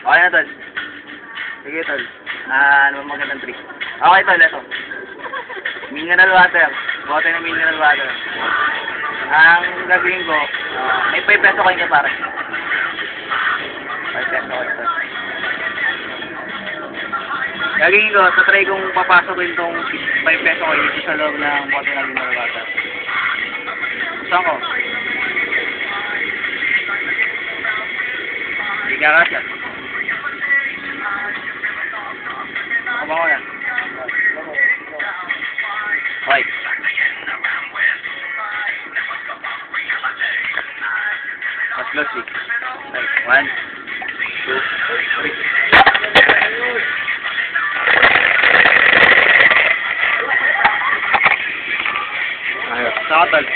Okay na, tol. Sige, tol. Ano ba magandang trick? Okay, tol. Ito. Mineral water. Bote na mineral water. Ang gagawin ko, may 5 peso coin ka pare. 5 peso coin, tol. Gagawin ko, tatry kong papasokin tong 5 peso coin dito sa loob ng bote na mineral water. Saan ko? Hindi ka kasya. Kumawa na. Okay. Tatlo, 6. 1, 2, 3. Ayos. Saka, tol.